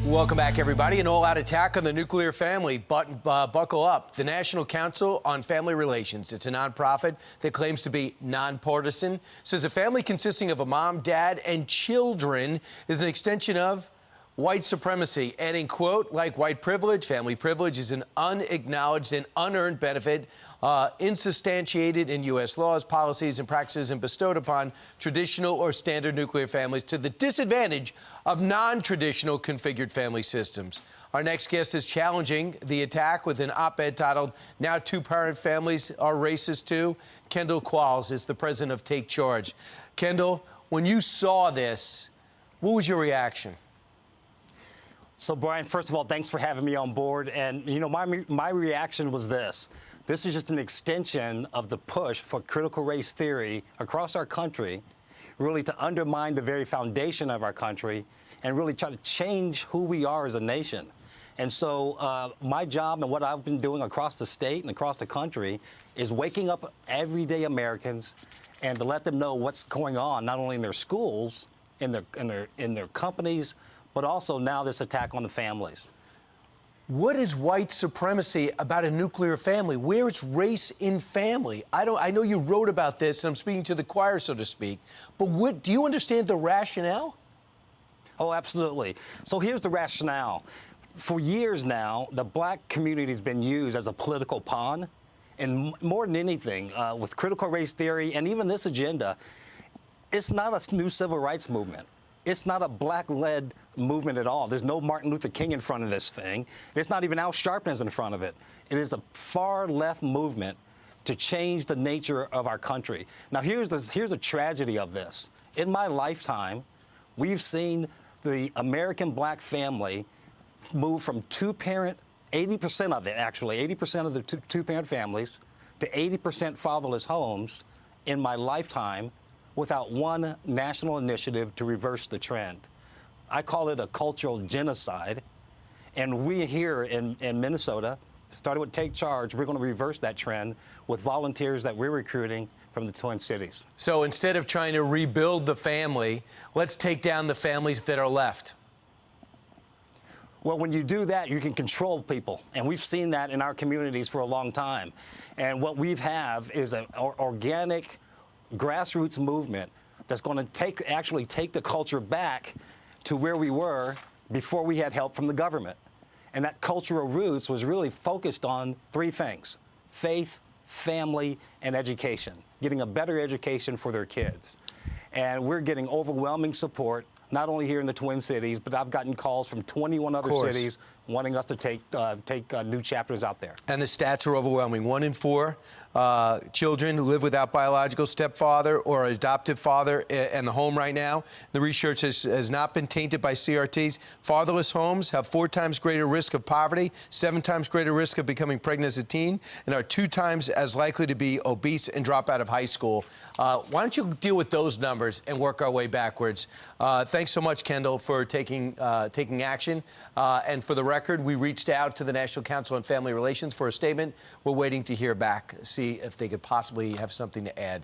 Welcome back, everybody. An all-out attack on the nuclear family. Buckle up. The National Council on Family Relations, it's a nonprofit that claims to be nonpartisan, says a family consisting of a mom, dad, and children is an extension of white supremacy, adding, quote, like white privilege, family privilege is an unacknowledged and unearned benefit insubstantiated in U.S. laws, policies, and practices and bestowed upon traditional or standard nuclear families to the disadvantage of non-traditional configured family systems. Our next guest is challenging the attack with an op-ed titled, "Now Two-Parent Families Are Racist Too." Kendall Qualls is the president of Takecharge. Kendall, when you saw this, what was your reaction? So, Brian, first of all, thanks for having me on board. And, you know, my reaction was this. This is just an extension of the push for critical race theory across our country, really to undermine the very foundation of our country and really try to change who we are as a nation. And so my job and what I've been doing across the state and across the country is waking up everyday Americans and to let them know what's going on, not only in their schools, in their companies, but also now this attack on the families. What is white supremacy about a nuclear family? Where is race in family? I know you wrote about this, and I'm speaking to the choir, so to speak, but do you understand the rationale? Oh, absolutely. So here's the rationale. For years now, the black community has been used as a political pawn, and more than anything, with critical race theory and even this agenda, it's not a new civil rights movement. It's not a black-led movement at all. There's no Martin Luther King in front of this thing. It's not even Al Sharpton's in front of it. It is a far-left movement to change the nature of our country. Now, here's the tragedy of this. In my lifetime, we've seen the American black family move from two-parent, 80% of it, actually, 80% of the two-parent families, to 80% fatherless homes in my lifetime, without one national initiative to reverse the trend. I call it a cultural genocide, and we here in Minnesota, started with Takecharge, we're going to reverse that trend with volunteers that we're recruiting from the Twin Cities. So instead of trying to rebuild the family, let's take down the families that are left. Well, when you do that, you can control people, and we've seen that in our communities for a long time. And what we have is an organic, grassroots movement that's going to actually take the culture back to where we were before we had help from the government. And that cultural roots was really focused on three things: faith, family, and education, getting a better education for their kids. And we're getting overwhelming support, not only here in the Twin Cities, but I've gotten calls from 21 other cities wanting us to take new chapters out there. And the stats are overwhelming. 1 in 4 children who live without biological stepfather or adoptive father in the home right now. The research has not been tainted by CRTs. Fatherless homes have 4 times greater risk of poverty, 7 times greater risk of becoming pregnant as a teen, and are 2 times as likely to be obese and drop out of high school. Why don't you deal with those numbers and work our way backwards? Thanks so much, Kendall, for taking action. And for the record, we reached out to the National Council on Family Relations for a statement. We're waiting to hear back, see if they could possibly have something to add.